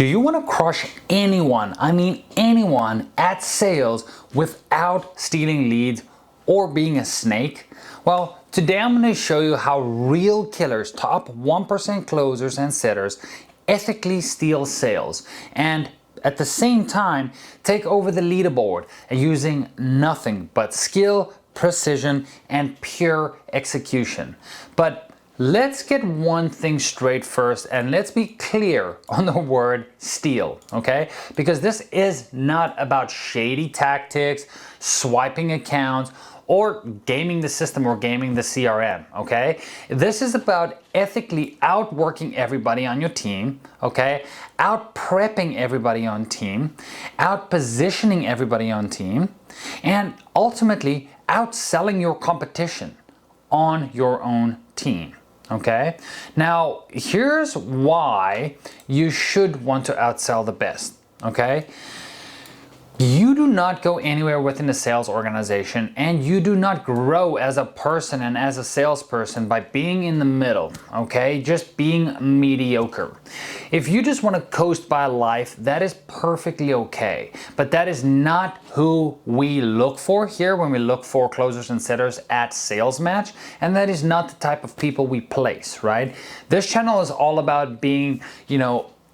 Do you want to crush anyone, I mean anyone, at sales without stealing leads or being a snake? Well, today I'm going to show you how real killers, top 1% closers and setters, ethically steal sales and at the same time take over the leaderboard using nothing but skill, precision, and pure execution. But let's get one thing straight first, and let's be clear on the word steal, okay? Because this is not about shady tactics, swiping accounts, or gaming the system or gaming the CRM, okay? This is about ethically outworking everybody on your team, okay? Out prepping everybody on team, out positioning everybody on team, and ultimately outselling your competition on your own team. Okay, now here's why you should want to outsell the best. Okay, you do not go anywhere within a sales organization, and you do not grow as a person and as a salesperson by being in the middle, okay, just being mediocre. If you just want to coast by life, that is perfectly okay, but that is not who we look for here when we look for closers and setters at Sales Match, and that is not the type of people we place, right? This channel is all about being,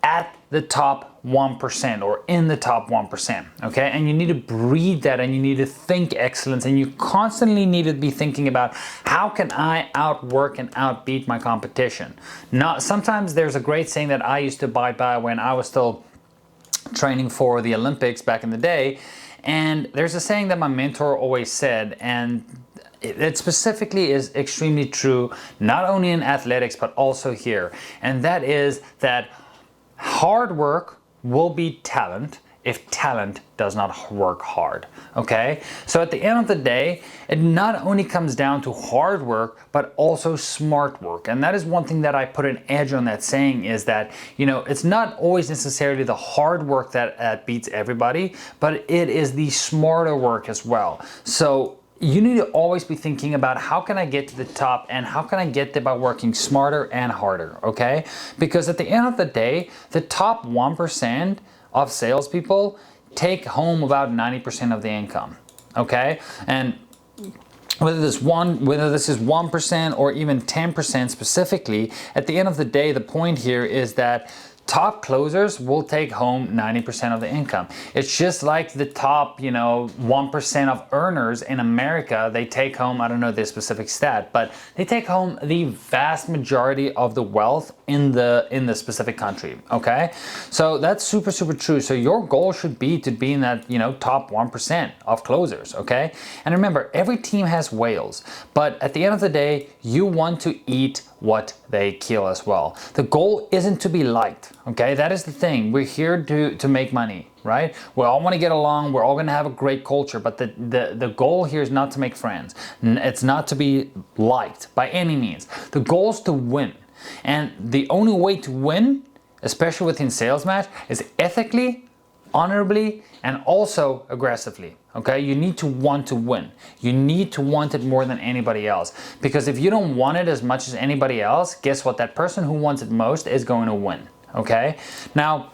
at the top 1% or in the top 1%, okay? And you need to breed that, and you need to think excellence, and you constantly need to be thinking about how can I outwork and outbeat my competition. Now, sometimes there's a great saying that I used to abide by when I was still training for the Olympics back in the day, and there's a saying that my mentor always said, and it specifically is extremely true, not only in athletics, but also here, and that is that hard work will beat talent if talent does not work hard, okay? So at the end of the day, it not only comes down to hard work, but also smart work. And that is one thing that I put an edge on that saying, is that, it's not always necessarily the hard work that beats everybody, but it is the smarter work as well. So you need to always be thinking about how can I get to the top, and how can I get there by working smarter and harder, okay? Because at the end of the day, the top 1% of salespeople take home about 90% of the income, okay? And whether this is 1% or even 10% specifically, at the end of the day, the point here is that top closers will take home 90% of the income. It's just like the top, 1% of earners in America, they take home, I don't know the specific stat, but they take home the vast majority of the wealth in the specific country, okay? So that's super, super true. So your goal should be to be in that, top 1% of closers, okay? And remember, every team has whales, but at the end of the day, you want to eat what they kill as well. The goal isn't to be liked, okay? That is the thing. We're here to make money, right? We all want to get along. We're all going to have a great culture, but the goal here is not to make friends. It's not to be liked by any means. The goal is to win. And the only way to win, especially within Sales Match, is ethically, honorably, and also aggressively, okay? You need to want to win. You need to want it more than anybody else, because if you don't want it as much as anybody else, guess what? That person who wants it most is going to win, okay? Now,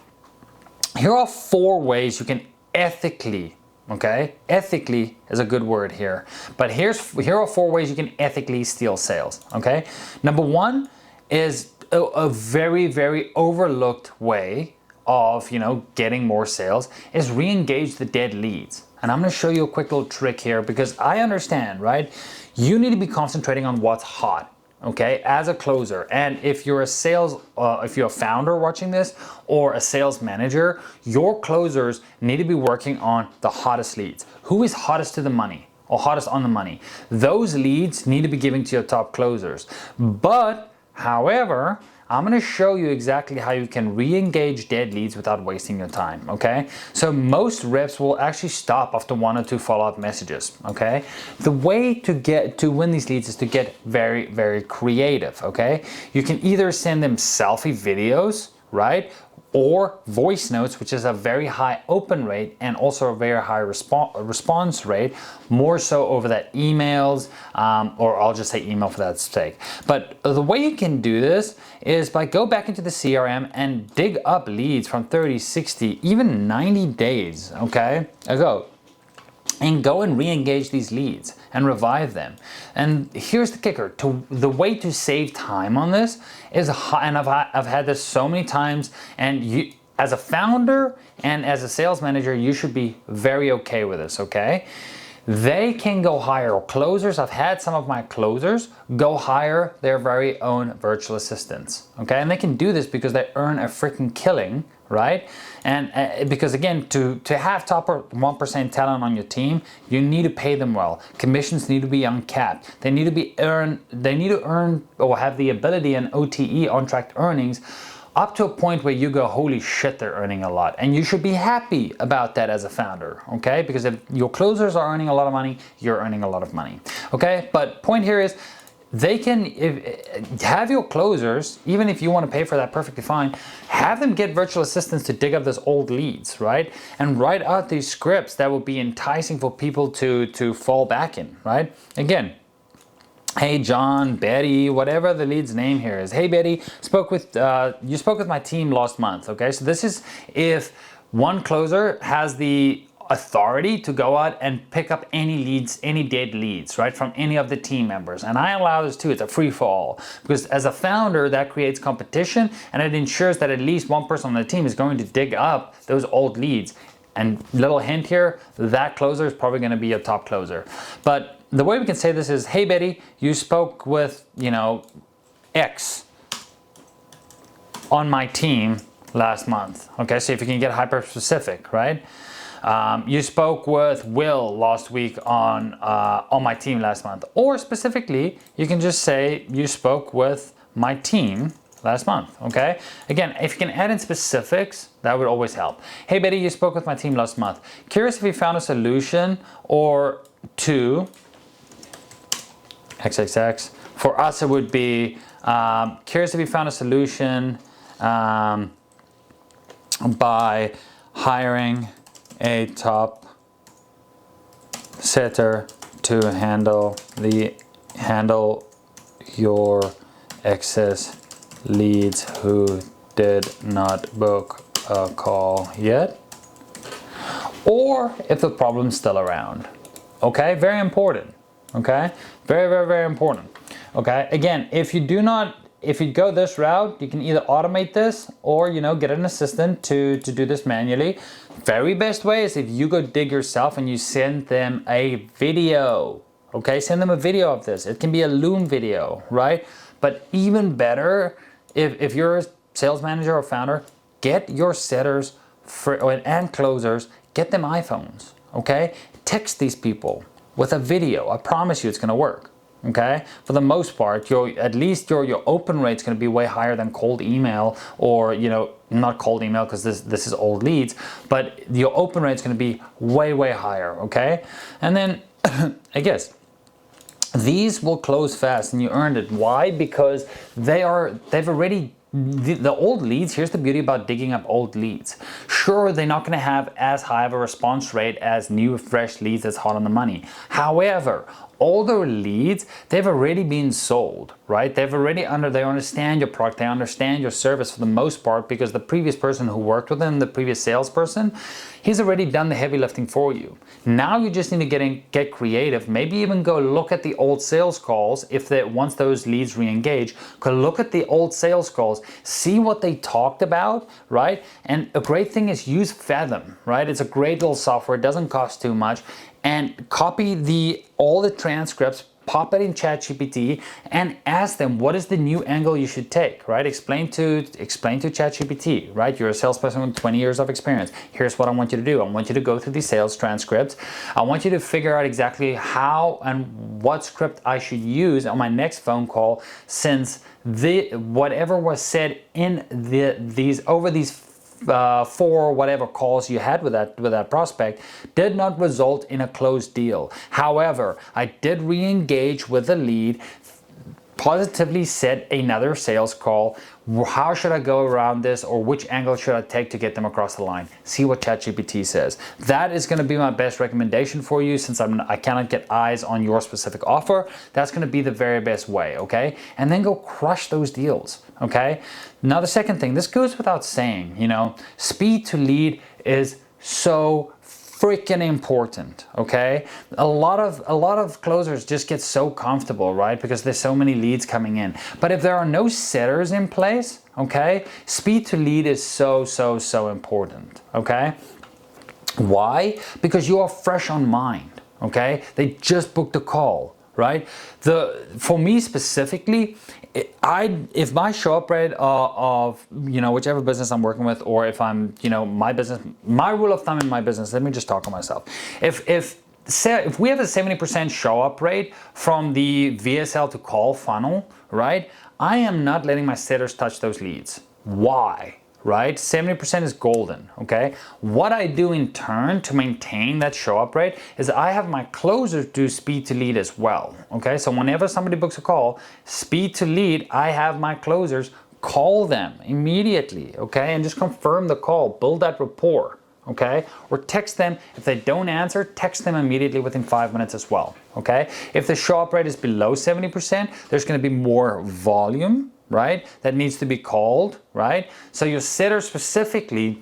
here are 4 ways you can ethically, okay? Ethically is a good word here, but here are 4 ways you can ethically steal sales, okay? Number 1 is a very, very overlooked way of getting more sales is re-engage the dead leads. And I'm going to show you a quick little trick here, because I understand, right? You need to be concentrating on what's hot, okay, as a closer. And if you're if you're a founder watching this, or a sales manager, your closers need to be working on the hottest leads. Who is hottest to the money or hottest on the money? Those leads need to be given to your top closers. But however, I'm going to show you exactly how you can re-engage dead leads without wasting your time, okay? So most reps will actually stop after 1 or 2 follow-up messages, okay? The way to win these leads is to get very, very creative, okay? You can either send them selfie videos, right? Or voice notes, which is a very high open rate and also a very high response rate, more so over that emails, or I'll just say email for that sake. But the way you can do this is by go back into the CRM and dig up leads from 30, 60, even 90 days, okay, ago. And go and re-engage these leads and revive them. And here's the kicker: the way to save time on this is, and I've had this so many times, and you, as a founder and as a sales manager, you should be very okay with this, okay? They can go hire closers. I've had some of my closers go hire their very own virtual assistants, okay? And they can do this because they earn a freaking killing, right? And because again, to have top 1% talent on your team, you need to pay them well. Commissions need to be uncapped. They need to earn or have the ability and OTE, on-track earnings, up to a point where you go, holy shit, they're earning a lot. And you should be happy about that as a founder, okay? Because if your closers are earning a lot of money, you're earning a lot of money, okay? But point here is, they can have your closers, even if you want to pay for that, perfectly fine, have them get virtual assistants to dig up those old leads, right? And write out these scripts that will be enticing for people to fall back in, right? Again, hey John, Betty, whatever the lead's name here is. Hey Betty, you spoke with my team last month, okay? So this is if one closer has the authority to go out and pick up any leads, any dead leads, right, from any of the team members. And I allow this too. It's a free-for-all, because as a founder, that creates competition, and it ensures that at least one person on the team is going to dig up those old leads. And little hint here, that closer is probably going to be a top closer. But the way we can say this is, hey Betty, you spoke with, X on my team last month. Okay, so if you can get hyper specific, right? You spoke with Will last week on my team last month. Or specifically, you can just say you spoke with my team last month, okay? Again, if you can add in specifics, that would always help. Hey Betty, you spoke with my team last month. Curious if you found a solution or two, XXX. For us, it would be curious if you found a solution by hiring a top setter to handle your excess leads who did not book a call yet, or if the problem's still around. Okay, very important. Okay, very, very, very important. Okay, again, if you go this route, you can either automate this or, get an assistant to do this manually. Very best way is if you go dig yourself and you send them a video. Okay, send them a video of this. It can be a Loom video, right? But even better, if you're a sales manager or founder, get your setters and closers, get them iPhones, okay? Text these people with a video. I promise you it's gonna work. Okay, for the most part, your open rate's going to be way higher than cold email, or not cold email because this is old leads, but your open rate's going to be way higher. Okay, and then I guess these will close fast, and you earned it. Why? Because they've already. The old leads, here's the beauty about digging up old leads. Sure, they're not going to have as high of a response rate as new, fresh leads that's hot on the money. However, older leads, they've already been sold, right? They understand your product, they understand your service for the most part, because the previous person who worked with them, the previous salesperson, he's already done the heavy lifting for you. Now you just need to get creative. Maybe even go look at the old sales calls. Once those leads re-engage, go look at the old sales calls, see what they talked about, right? And a great thing is use Fathom, right? It's a great little software. It doesn't cost too much. And copy all the transcripts, pop it in ChatGPT, and ask them what is the new angle you should take, right? Explain to ChatGPT, right? You're a salesperson with 20 years of experience. Here's what I want you to do. I want you to go through these sales transcripts. I want you to figure out exactly how and what script I should use on my next phone call, since whatever was said in these 4 whatever calls you had with that prospect did not result in a closed deal. However, I did re-engage with the lead, positively set another sales call How should I go around this, or which angle should I take to get them across the line? See what ChatGPT says. That is going to be my best recommendation for you, since I cannot get eyes on your specific offer. That's going to be the very best way, okay? And then go crush those deals, okay? Now the second thing, this goes without saying, speed to lead is so freaking important, okay? A lot of closers just get so comfortable, right? Because there's so many leads coming in. But if there are no setters in place, okay, speed to lead is so important, okay? Why? Because you are fresh on mind, okay? They just booked a call, right? For me specifically, if my show up rate of whichever business I'm working with, or if I'm my business, my rule of thumb in my business, let me just talk to myself. If we have a 70% show up rate from the VSL to call funnel, right? I am not letting my setters touch those leads. Why? Right? 70% is golden, okay? What I do in turn to maintain that show up rate is I have my closers do speed to lead as well, okay? So whenever somebody books a call, speed to lead, I have my closers call them immediately, okay? And just confirm the call, build that rapport, okay? Or text them. If they don't answer, text them immediately within 5 minutes as well, okay? If the show up rate is below 70%, there's gonna be more volume, right? That needs to be called, right? So your setter specifically,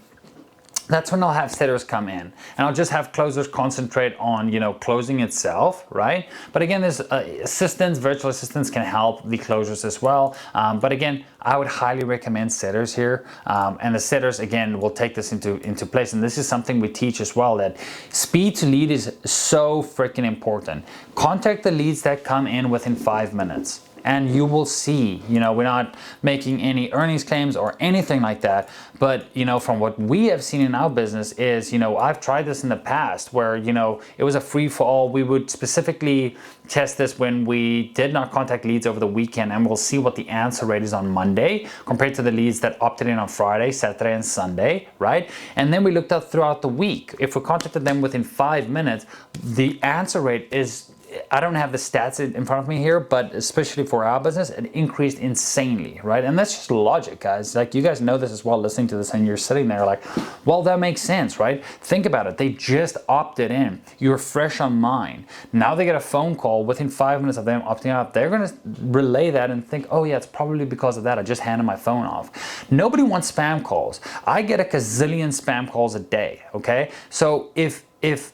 that's when I'll have setters come in, and I'll just have closers concentrate on, closing itself, right? But again, there's assistants, virtual assistants can help the closers as well. But again, I would highly recommend setters here. And the setters, again, will take this into place. And this is something we teach as well, that speed to lead is so freaking important. Contact the leads that come in within 5 minutes. And you will see, we're not making any earnings claims or anything like that. But, from what we have seen in our business is, I've tried this in the past where, it was a free for all. We would specifically test this when we did not contact leads over the weekend, and we'll see what the answer rate is on Monday compared to the leads that opted in on Friday, Saturday, and Sunday, right? And then we looked at throughout the week. If we contacted them within 5 minutes, the answer rate is, I don't have the stats in front of me here, but especially for our business, it increased insanely, right? And that's just logic, guys. Like, you guys know this as well, listening to this, and you're sitting there like, well, that makes sense, right? Think about it. They just opted in. You're fresh on mind. Now they get a phone call within 5 minutes of them opting out. They're going to relay that and think, oh yeah, it's probably because of that. I just handed my phone off. Nobody wants spam calls. I get a gazillion spam calls a day, okay? So if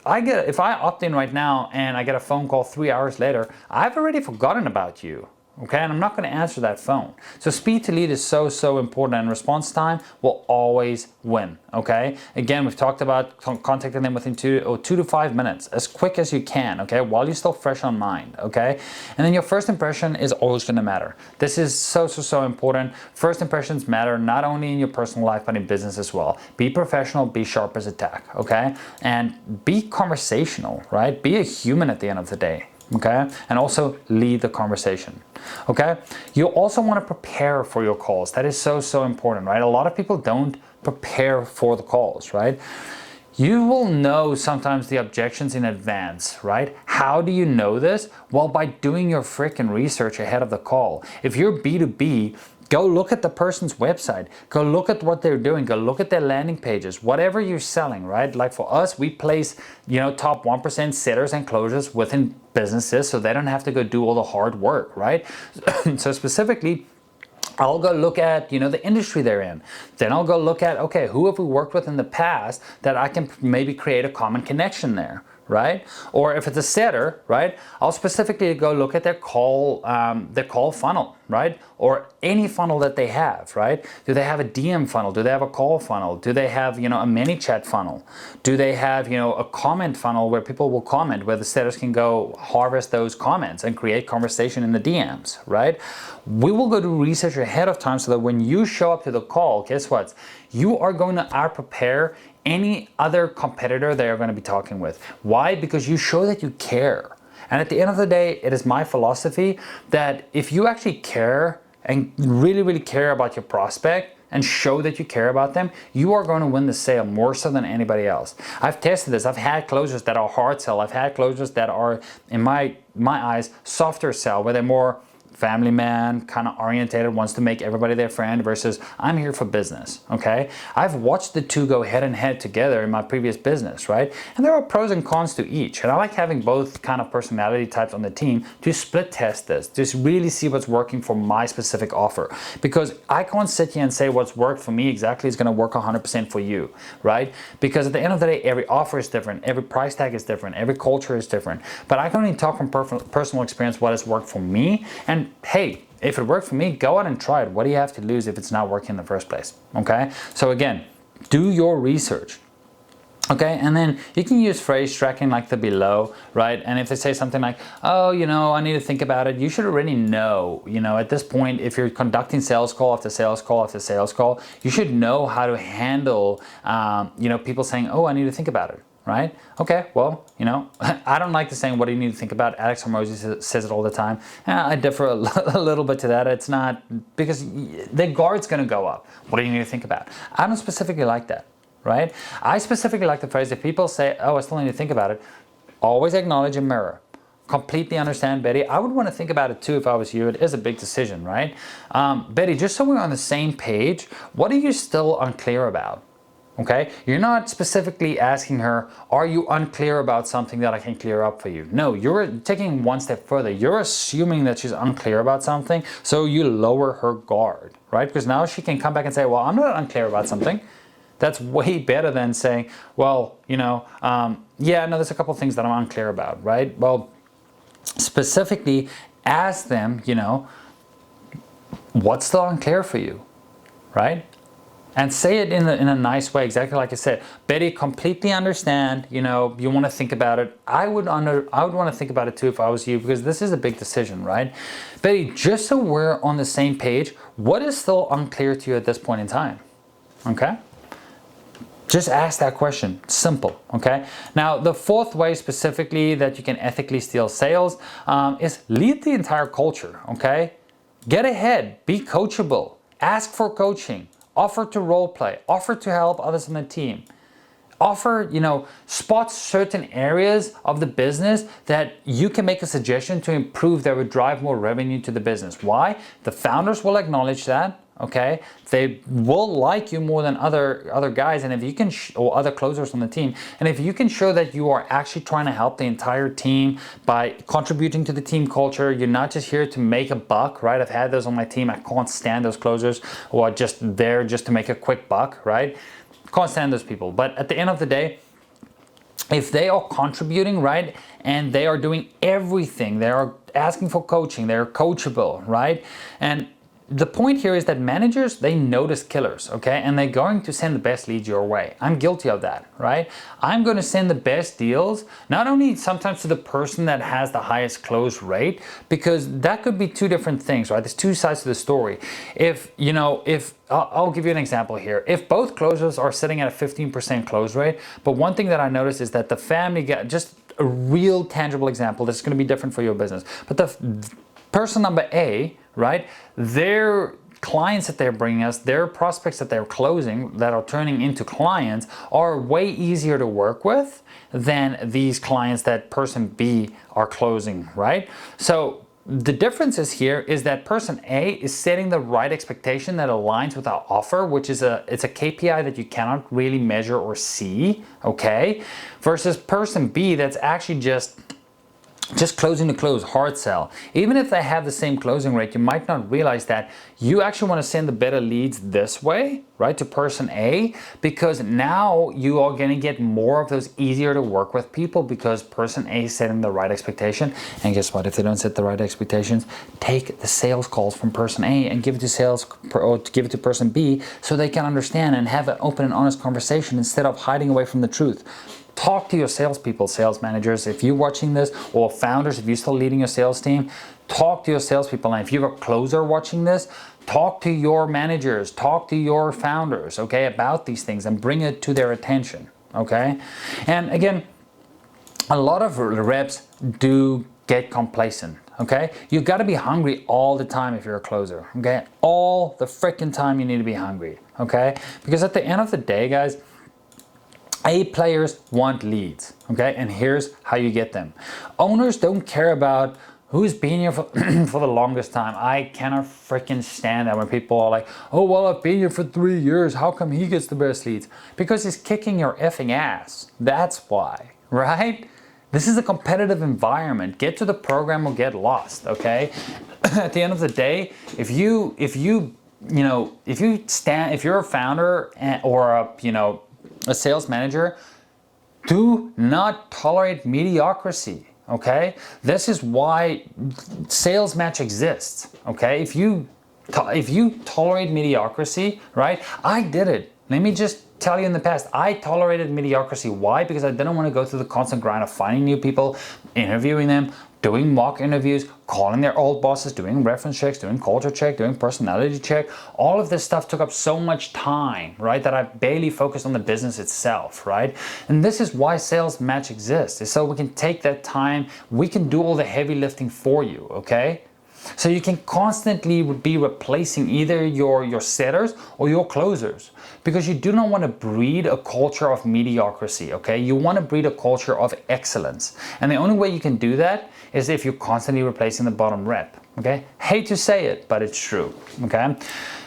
I opt in right now and I get a phone call 3 hours later, I've already forgotten about you, okay? And I'm not going to answer that phone. So speed to lead is so important, and response time will always win, okay? Again, we've talked about contacting them within 2 to 5 minutes, as quick as you can, okay? While you're still fresh on mind, okay? And then your first impression is always going to matter. This is so important. First impressions matter not only in your personal life, but in business as well. Be professional, be sharp as a tack, okay? And be conversational, right? Be a human at the end of the day. Okay, and also lead the conversation. Okay, you also want to prepare for your calls. That is so important, right? A lot of people don't prepare for the calls, right? You will know sometimes the objections in advance, right? How do you know this? Well, by doing your freaking research ahead of the call. If you're B2B, go look at the person's website. Go look at what they're doing. Go look at their landing pages. Whatever you're selling, right? Like for us, we place, top 1% setters and closers within businesses, so they don't have to go do all the hard work, right? So specifically, I'll go look at, the industry they're in. Then I'll go look at, okay, who have we worked with in the past that I can maybe create a common connection there, right? Or if it's a setter, right, I'll specifically go look at their call funnel, right? Or any funnel that they have, right? Do they have a DM funnel? Do they have a call funnel? Do they have, a mini chat funnel? Do they have, a comment funnel where people will comment, where the setters can go harvest those comments and create conversation in the DMs, right? We will go do research ahead of time so that when you show up to the call, guess what? You are going to out-prepare any other competitor they are going to be talking with. Why? Because you show that you care. And at the end of the day, it is my philosophy that if you actually care and really care about your prospect and show that you care about them, you are going to win the sale more so than anybody else. I've tested this. I've had closers that are hard sell. I've had closers that are, in my eyes, softer sell, where they're more family man, kind of orientated, wants to make everybody their friend, versus I'm here for business, okay? I've watched the two go head and head together in my previous business, right? And there are pros and cons to each. And I like having both kind of personality types on the team to split test this, to really see what's working for my specific offer. Because I can't sit here and say what's worked for me exactly is gonna work 100% for you, right? Because at the end of the day, every offer is different, every price tag is different, every culture is different. But I can only talk from personal experience what has worked for me. And hey, if it worked for me, go out and try it. What do you have to lose if it's not working in the first place? Okay, so again, do your research. Okay, and then you can use phrase tracking like the below, right? And if they say something like, oh, I need to think about it, you should already know, at this point, if you're conducting sales call after sales call after sales call, you should know how to handle, people saying, oh, I need to think about it. Right? Okay, well, I don't like the saying, what do you need to think about? Alex Hormozy says it all the time. I differ a little bit to that. It's not, because the guard's gonna go up. What do you need to think about? I don't specifically like that, right? I specifically like the phrase, if people say, oh, I still need to think about it, always acknowledge and mirror. Completely understand, Betty. I would want to think about it too if I was you. It is a big decision, right? Betty, just so we're on the same page, what are you still unclear about? Okay, you're not specifically asking her, are you unclear about something that I can clear up for you? No, you're taking one step further. You're assuming that she's unclear about something, so you lower her guard, right? Because now she can come back and say, well, I'm not unclear about something. That's way better than saying, well, there's a couple of things that I'm unclear about, right? Well, specifically ask them, what's still unclear for you, right? And say it in a nice way, exactly like I said. Betty, completely understand, you want to think about it. I would want to think about it too if I was you, because this is a big decision, right? Betty, just so we're on the same page, what is still unclear to you at this point in time? Okay? Just ask that question. Simple, okay? Now, the fourth way specifically that you can ethically steal sales is lead the entire culture, okay? Get ahead, be coachable, ask for coaching. Offer to role play, offer to help others on the team. Offer, spot certain areas of the business that you can make a suggestion to improve that would drive more revenue to the business. Why? The founders will acknowledge that, okay? They will like you more than other guys, and if you can, or other closers on the team, and if you can show that you are actually trying to help the entire team by contributing to the team culture, you're not just here to make a buck, right? I've had those on my team. I can't stand those closers who are just there just to make a quick buck, right? Can't stand those people. But at the end of the day, if they are contributing, right, and they are doing everything, they are asking for coaching, they're coachable, right? And the point here is that managers, they notice killers, okay? And they're going to send the best leads your way. I'm guilty of that, right? I'm going to send the best deals, not only sometimes to the person that has the highest close rate, because that could be two different things, right? There's two sides to the story. I'll give you an example here. If both closers are sitting at a 15% close rate, but one thing that I noticed is that the family just a real tangible example, this is going to be different for your business, but the person number A, right, their clients that they're bringing us, their prospects that they're closing that are turning into clients are way easier to work with than these clients that person B are closing, right? So the difference is here is that person A is setting the right expectation that aligns with our offer, which is it's a KPI that you cannot really measure or see, okay? Versus person B that's actually just closing to close, hard sell. Even if they have the same closing rate, you might not realize that you actually want to send the better leads this way, right, to person A, because now you are going to get more of those easier to work with people because person A is setting the right expectation. And guess what? If they don't set the right expectations, take the sales calls from person A and give it to person B so they can understand and have an open and honest conversation instead of hiding away from the truth. Talk to your salespeople, sales managers. If you're watching this, or founders, if you're still leading your sales team, talk to your salespeople. And if you're a closer watching this, talk to your managers, talk to your founders, okay, about these things and bring it to their attention, okay? And again, a lot of reps do get complacent, okay? You got to be hungry all the time if you're a closer, okay? All the freaking time you need to be hungry, okay? Because at the end of the day, guys, A players want leads, okay? And here's how you get them. Owners don't care about who's been here for, for the longest time. I cannot freaking stand that when people are like, oh, well, I've been here for 3 years. How come he gets the best leads? Because he's kicking your effing ass. That's why, right? This is a competitive environment. Get to the program or get lost, okay? At the end of the day, if you're a founder or a sales manager, do not tolerate mediocrity, okay? This is why Sales Match exists, okay? If you tolerate mediocrity, right? I did it. Let me just tell you, in the past, I tolerated mediocrity. Why? Because I didn't want to go through the constant grind of finding new people, interviewing them, doing mock interviews, calling their old bosses, doing reference checks, doing culture check, doing personality check. All of this stuff took up so much time, right, that I barely focused on the business itself, right? And this is why Sales Match exists, is so we can take that time, we can do all the heavy lifting for you, okay? So you can constantly be replacing either your setters or your closers, because you do not want to breed a culture of mediocrity, okay? You want to breed a culture of excellence. And the only way you can do that is if you're constantly replacing the bottom rep, okay? Hate to say it, but it's true, okay?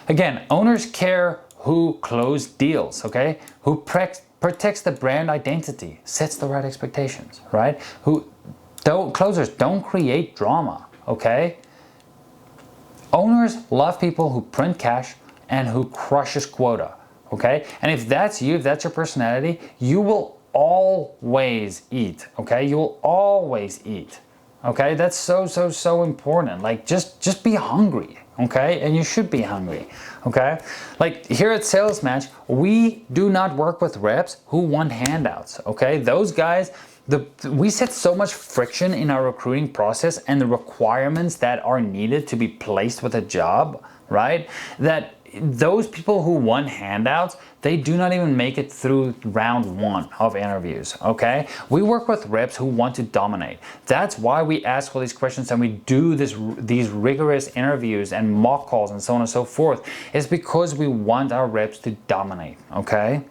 Again, owners care who close deals, okay? Who protects the brand identity, sets the right expectations, right? Closers don't create drama, okay? Owners love people who print cash and who crushes quota, okay? And if that's you, if that's your personality, you will always eat, okay? You will always eat, okay? That's so important. Like, just be hungry, okay? And you should be hungry, okay? Like, here at Sales Match, we do not work with reps who want handouts, okay? Those guys, we set so much friction in our recruiting process and the requirements that are needed to be placed with a job, right? That those people who want handouts, they do not even make it through round 1 of interviews, okay? We work with reps who want to dominate. That's why we ask all these questions and we do these rigorous interviews and mock calls and so on and so forth. It's because we want our reps to dominate, okay?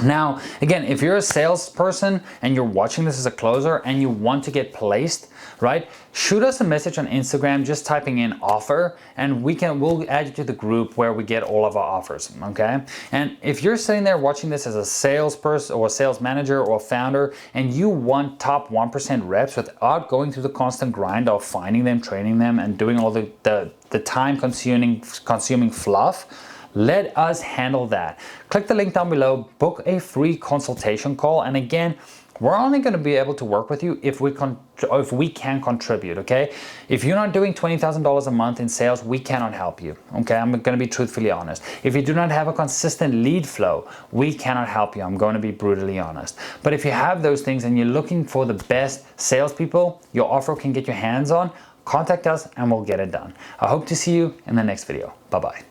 Now, again, if you're a salesperson and you're watching this as a closer and you want to get placed, right, shoot us a message on Instagram, just typing in offer, and we'll add you to the group where we get all of our offers, okay? And if you're sitting there watching this as a salesperson or a sales manager or a founder and you want top 1% reps without going through the constant grind of finding them, training them, and doing all the time consuming fluff, let us handle that. Click the link down below, book a free consultation call, and again, we're only going to be able to work with you if we can contribute, okay? If you're not doing $20,000 a month in sales, we cannot help you, okay? I'm going to be truthfully honest. If you do not have a consistent lead flow, we cannot help you. I'm going to be brutally honest. But if you have those things and you're looking for the best salespeople your offer can get your hands on, contact us and we'll get it done. I hope to see you in the next video. Bye-bye.